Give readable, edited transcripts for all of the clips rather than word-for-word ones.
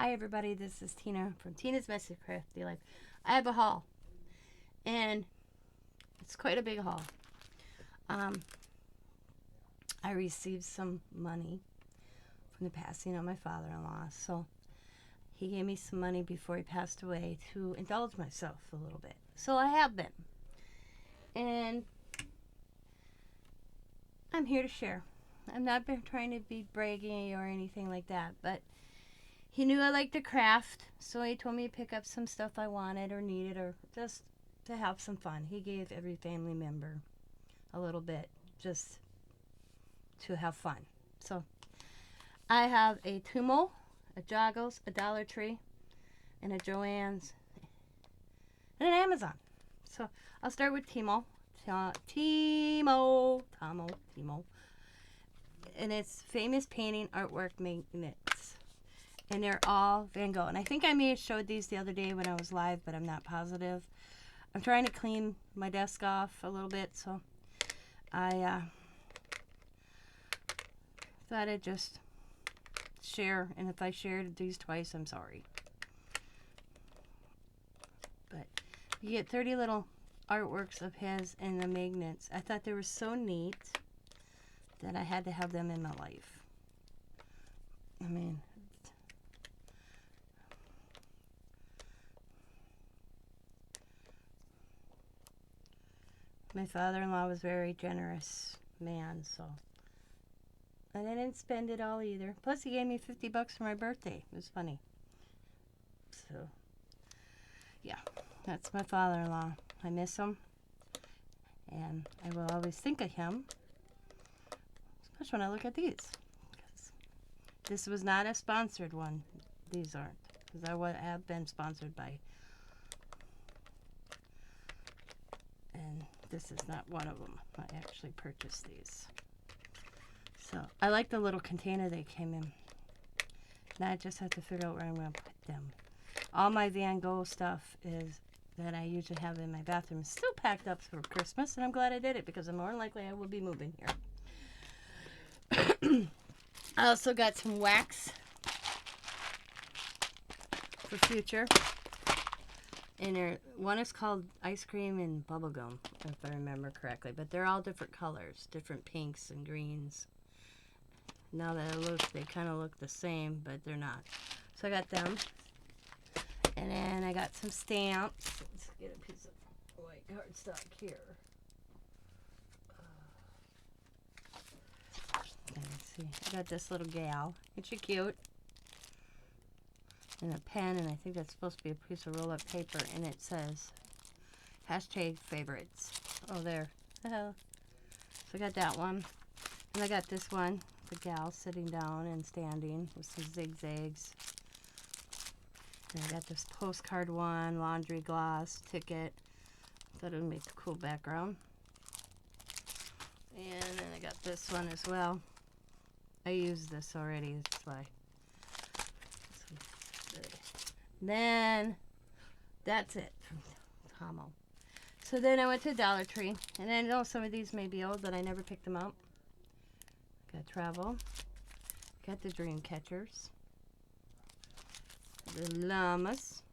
Hi everybody, this is Tina from Tina's Messy Crafty Life. I have a haul, and it's quite a big haul. I received some money from the passing of my father-in-law, so he gave me some money before he passed away to indulge myself a little bit. So I have been, and I'm here to share. I'm not been trying to be braggy or anything like that, but he knew I liked to craft, so he told me to pick up some stuff I wanted or needed or just to have some fun. He gave every family member a little bit just to have fun. So I have a Temu, a Joggles, a Dollar Tree, and a JoAnn's, and an Amazon. So I'll start with Temu. Temu. And it's famous painting artwork magnets. And they're all Van Gogh. And I think I may have showed these the other day when I was live, but I'm not positive. I'm trying to clean my desk off a little bit, so I thought I'd just share. And if I shared these twice, I'm sorry. But you get 30 little artworks of his and the magnets. I thought they were so neat that I had to have them in my life. I mean, my father-in-law was a very generous man, so. And I didn't spend it all either. Plus, he gave me $50 for my birthday. It was funny. So, yeah, that's my father-in-law. I miss him, and I will always think of him, especially when I look at these. This was not a sponsored one. These aren't, because I have been sponsored by, and this is not one of them. I actually purchased these. So I like the little container they came in. Now I just have to figure out where I'm going to put them. All my Van Gogh stuff is that I usually have in my bathroom is still packed up for Christmas, and I'm glad I did it because more than likely I will be moving here. I also got some wax for future. And one is called Ice Cream and Bubblegum, if I remember correctly. But they're all different colors, different pinks and greens. Now that I look, they kind of look the same, but they're not. So I got them. And then I got some stamps. Let's get a piece of white cardstock here. Let's see. I got this little gal. Isn't she cute? And a pen, and I think that's supposed to be a piece of roll-up paper, and it says #favorites. Oh, there. So I got that one. And I got this one, the gal sitting down and standing with some zigzags. And I got this postcard one, laundry gloss, ticket. Thought it would make a cool background. And then I got this one as well. I used this already, that's why. Then that's it from Temu. So then I went to Dollar Tree, and I know some of these may be old, but I never picked them up. Got travel. Got the dream catchers. The llamas.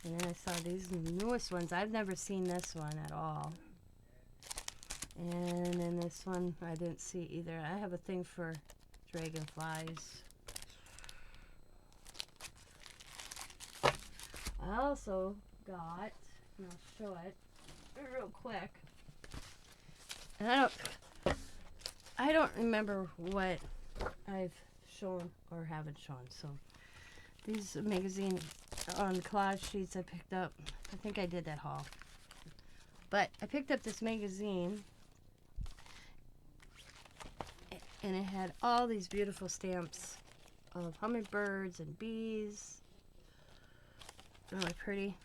And then I saw these newest ones. I've never seen this one at all. And then this one I didn't see either. I have a thing for dragonflies. I also got, and I'll show it real quick. And I don't remember what I've shown or haven't shown. So these magazine on collage sheets I picked up. I think I did that haul. But I picked up this magazine, and it had all these beautiful stamps of hummingbirds and bees. Really pretty.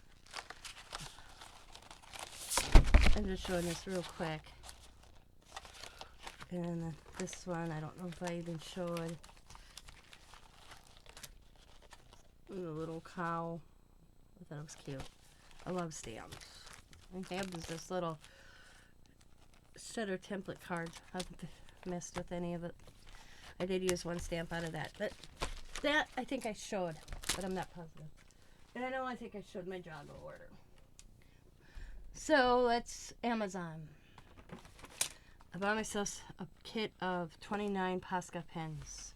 I'm just showing this real quick. And then this one, I don't know if I even showed. The little cow. I thought it was cute. I love stamps. I have this little shredder template card. I haven't messed with any of it. I did use one stamp out of that, but That I think I showed, but I'm not positive. And I think I showed my Joggle order. So let's Amazon. I bought myself a kit of 29 Posca pens.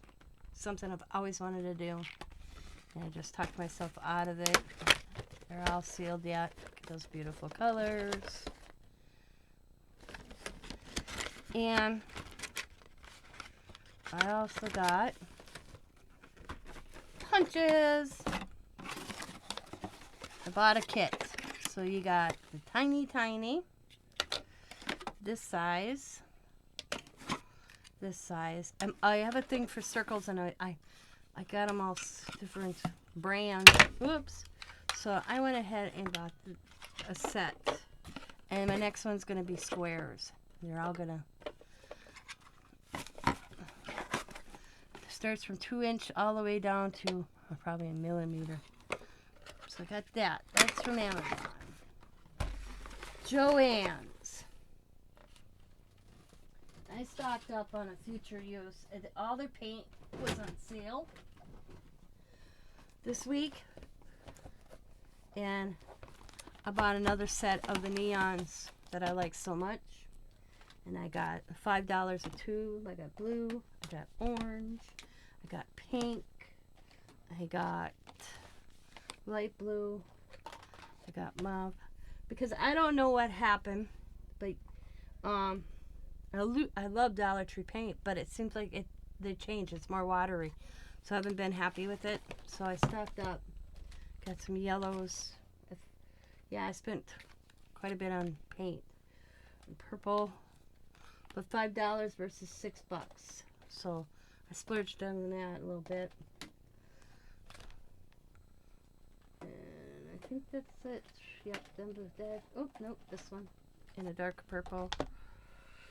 Something I've always wanted to do. And I just tucked myself out of it. They're all sealed yet. Those beautiful colors. And I also got punches. I bought a kit. So you got the tiny, this size, I have a thing for circles, and I got them all different brands. Whoops. So I went ahead and bought a set. And my next one's going to be squares. They're all going to... Starts from 2-inch all the way down to probably a millimeter. So I got that. That's from Amazon. JoAnn's. I stocked up on a future use. All their paint was on sale this week. And I bought another set of the neons that I like so much. And I got $5 a tube. I got blue. I got orange. I got pink. I got light blue. I got mauve. Because I don't know what happened, but I love Dollar Tree paint, but it seems like they changed. It's more watery, so I haven't been happy with it. So I stocked up. Got some yellows. Yeah, I spent quite a bit on paint. And purple, but $5 versus $6. So I splurged on that a little bit. And I think that's it. Yep, done with that. Oh, nope, this one in a dark purple.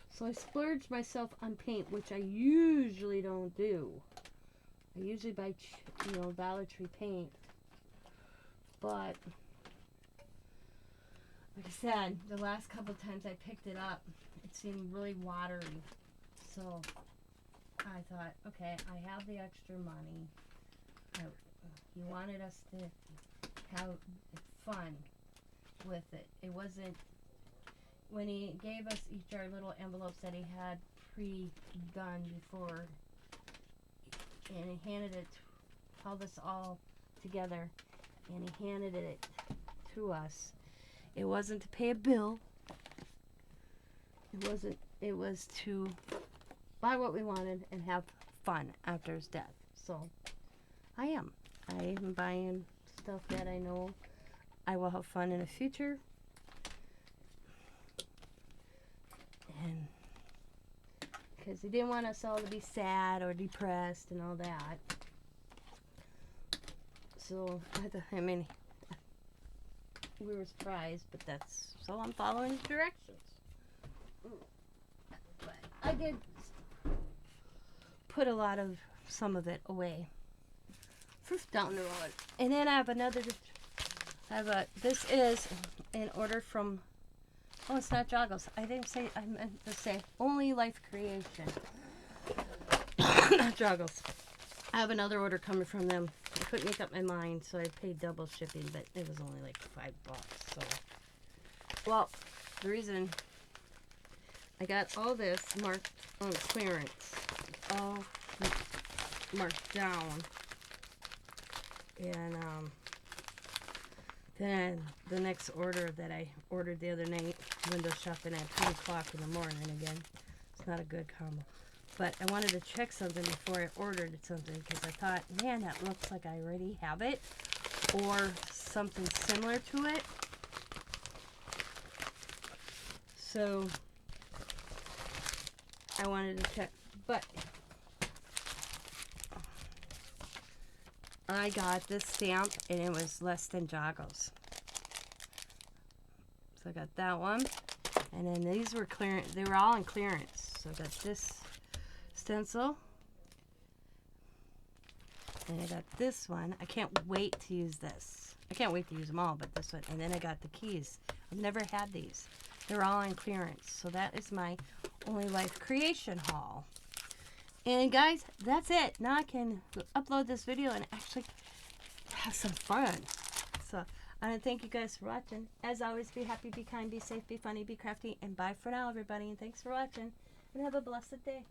So I splurged myself on paint, which I usually don't do. I usually buy, Dollar Tree paint. But, like I said, the last couple times I picked it up, it seemed really watery. So I thought, okay, I have the extra money. He wanted us to have fun with it. It wasn't, when he gave us each our little envelopes that he had pre-done before, and he handed it, held us all together, and he handed it to us. It wasn't to pay a bill. It was to buy what we wanted and have fun after his death. So I am buying stuff that I know I will have fun in the future. And because he didn't want us all to be sad or depressed and all that. So, we were surprised, but so I'm following his directions. But I did put some of it away for down the road. And then I have this is an order from, it's not Joggles. I meant to say Only Life Creation. Not Joggles. I have another order coming from them. I couldn't make up my mind, so I paid double shipping, but it was only like $5. So, well, the reason I got all this marked on clearance, all marked down, and then the next order that I ordered the other night, window shopping at 2 o'clock in the morning again. It's not a good combo. But I wanted to check something before I ordered something, because I thought, man, that looks like I already have it, or something similar to it. So I wanted to check, but I got this stamp and it was less than Joggles. So I got that one, and then these were clearance. They were all in clearance. So I got this stencil, and I got this one. I can't wait to use this. I can't wait to use them all, but this one. And then I got the keys. I've never had these. They're all on clearance. So that is my Only Life Creation haul. And guys, that's it. Now I can upload this video and actually have some fun. So I want to thank you guys for watching. As always, be happy, be kind, be safe, be funny, be crafty, and bye for now, everybody. And thanks for watching. And have a blessed day.